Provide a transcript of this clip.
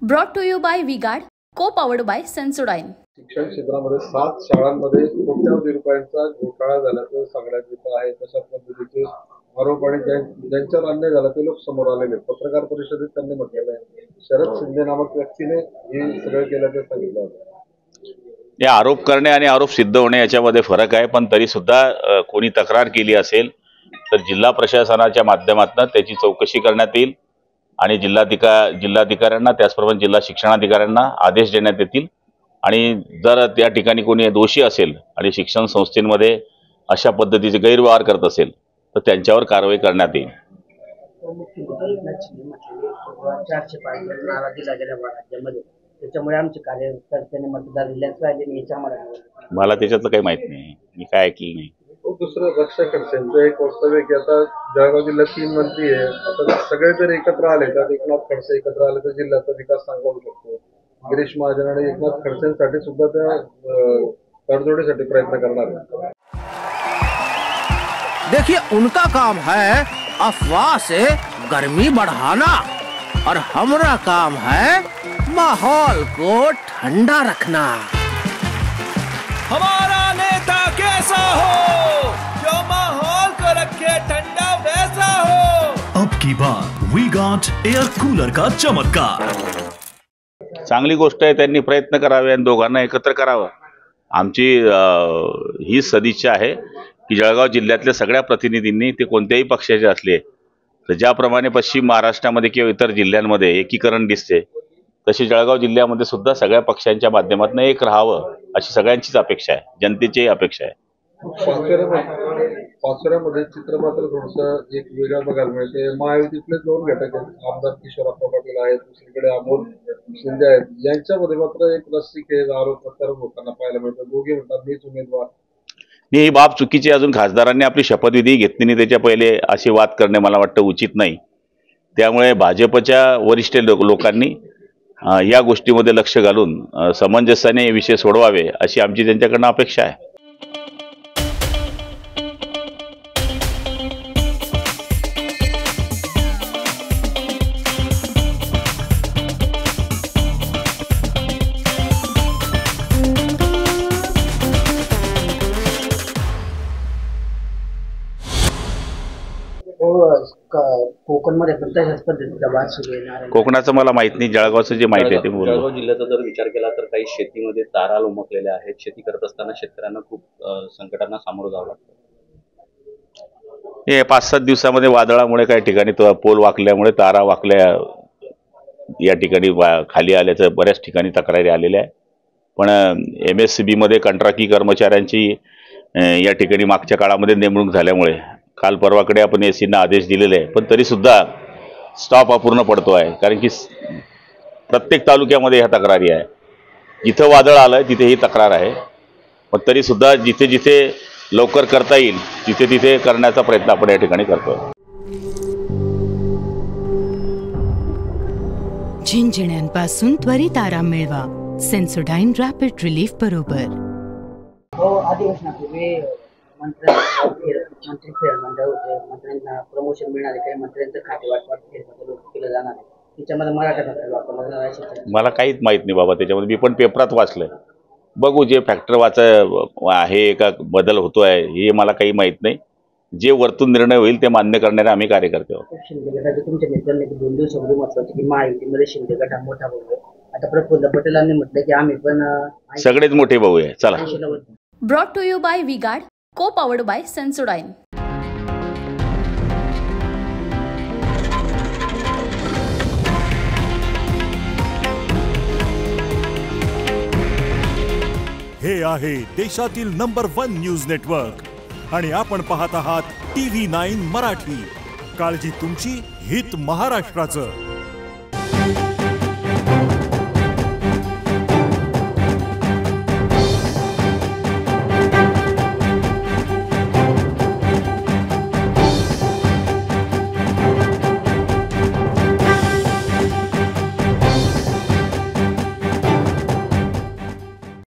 Brought to you by V Guard, co powered by Sensodyne. शिक्षण क्षेत्रामध्ये 7 शाळांमध्ये कोट्यवधी रुपयांचा घोटाळा झाल्याचं सांगण्यात येत आहे। तशा पद्धतीचे आरोप आणि ज्यांच्यावर अन्याय झाला ते लोक समोर आलेले। पत्रकार परिषदेत त्यांनी म्हटलेलं आहे शरद शिंदे नामक व्यक्तीने हे सगळं केल्याचं सांगितलं होतं। हे आरोप करणे आणि आरोप सिद्ध होणे याच्यामध्ये फरक आहे, पण तरी सुद्धा कोणी तक्रार केली असेल तर जिल्हा प्रशासनाच्या माध्यमातून त्याची चौकशी करण्यात येईल आणि जिल्हाधिकाऱ्यांना त्याचप्रमाणे जिल्हा शिक्षणाधिकाऱ्यांना आदेश देण्यात येतील आणि जर त्या ठिकाणी कोणी दोषी असेल आणि शिक्षण संस्थेमध्ये अशा पद्धतीचे गैरव्यवहार करत असेल तर त्यांच्यावर कारवाई करण्यात येईल। त्याच्यामुळे आमचे कार्यकर्त्यांनी मतदार दिल्याचं आहे। मला त्याच्यातलं काही माहित नाही, मी काय ऐकलं नाही। दुसरं रक्षा खडसेंचं एक वक्तव्य की आता जळगाव जिल्ह्यात 3 मंत्री आहे, आता सगळे जर एकत्र आले तर एकनाथ खडसे एकत्र आले तर जिल्ह्याचा विकास चांगला होऊ शकतो। गिरीश महाजन आणि एकनाथ खडसेंसाठी सुद्धा त्या तडजोडीसाठी प्रयत्न करणार आहे। देखिए उनका काम है अफवाह से गर्मी बढ़ाना और हमारा काम है माहौल को ठंडा रखना। हमारा नेता कैसा हो जो माहौल को रखे ठंडा वैसा हो। अब की बात वी-गार्ड एयर कूलर का चमत्कार। चांगली गोष्ट आहे, त्यांनी प्रयत्न करावे आणि दोघांना एकत्र करावं। आमची ही सदिच्छा आहे की जळगाव जिल्ह्यातल्या सगळ्या प्रतिनिधींनी ते कोणत्याही पक्षाचे असले तर ज्याप्रमाणे पश्चिम महाराष्ट्रामध्ये किंवा इतर जिल्ह्यांमध्ये एकीकरण दिसते तशी जळगाव जिल्ह्यामध्ये सुद्धा सगळ्या पक्षांच्या माध्यमातून एक राहावं अशी सगळ्यांचीच अपेक्षा आहे, जनतेचीही अपेक्षा आहे। पाचोऱ्यामध्ये चित्र मात्र थोडंसं एक वेगळं बघायला मिळते। महायुतीतले 2 घटक आहेत, आमदार किशोरप्पा पाटील आहेत, दुसरीकडे अमोल शिंदे आहेत, यांच्यामध्ये मात्र एक रस्सीखेच आरोप प्रत्यारोप होताना पाहायला मिळतं। दोघे म्हणतात मीच उमेदवार। ही बाब चुकीची। अजून खासदारांनी आपली शपथविधी घेतली नाही त्याच्या पहिले असे वाद करणे मला वाटतं उचित नाही। त्यामुळे भाजपच्या वरिष्ठ लोकांनी या गोष्टीमध्ये लक्ष घालून समंजस्याने हे विषय सोडवावे अशी आमची त्यांच्याकडनं अपेक्षा आहे। कोकणमध्ये पण तशाच पद्धतीचा वाद सुरू आहे। कोकणाचं मला माहित नाही, जळगावचं जे माहिती आहे ते बोलतो। जळगाव जिल्ह्याचा जर विचार केला तर काही शेतीमध्ये तारा लोंबकलेल्या आहेत। शेती करत असताना शेतकऱ्यांना खूप संकटांना सामोरं जावं लागतं। हे 5-7 दिवसामध्ये वादळामुळे काही ठिकाणी पोल वाकल्यामुळे तारा वाकल्या या ठिकाणी खाली आल्याचं बऱ्याच ठिकाणी तक्रारी आलेल्या आहे। पण MSCB मध्ये कंत्राटी कर्मचाऱ्यांची या ठिकाणी मागच्या काळामध्ये नेमणूक झाल्यामुळे काल परवाकडे आपण एसीना आदेश दिलेले आहे, पण तरी सुद्धा स्टॉप अपूर्ण पडतो आहे। कारण की प्रत्येक तालुक्यामध्ये ह्या तक्रारी आहे, जिथं वादळ आलंय तिथे ही तक्रार आहे, पण तरी सुद्धा जिथे जिथे लवकर करता येईल तिथे तिथे करण्याचा प्रयत्न आपण या ठिकाणी करतोय। झिंझिण्यांपासून त्वरित आराम मिळवा सेन्सोडाइन रॅपिड रिलीफ बरोबर। अधिवेशनापूर्वी मंत्री फेरमंडळ होते, मंत्र्यांना प्रमोशन मिळाले, काही मंत्र्यांचं खाते वाटप केलं जाणार आहे, त्याच्यामध्ये मराठा वापर मला काहीच माहित नाही बाबा त्याच्यामध्ये। मी पण पेपरात वाचलंय, बघू जे फॅक्टर आहे का बदल होतोय हे मला काही माहित नाही। जे वरतून निर्णय होईल ते मान्य करणारे आम्ही कार्यकर्ते आहोत। शिंदे गटाचे तुमच्या नेत्यांनी 2 दिवसापूर्वी महत्वाचे की महायुतीमध्ये शिंदे गट हा मोठा भाऊ आहे। आता प्रफुल्ल पटेलांनी म्हटलं की आम्ही पण सगळेच मोठे भाऊ आहे। चला। Brought to you by V Guard, co powered by Sensodyne. हे आहे देशातील नंबर 1 न्यूज नेटवर्क आणि आपण पाहत आहात TV9 मराठी। काळजी तुमची, हित महाराष्ट्राचं।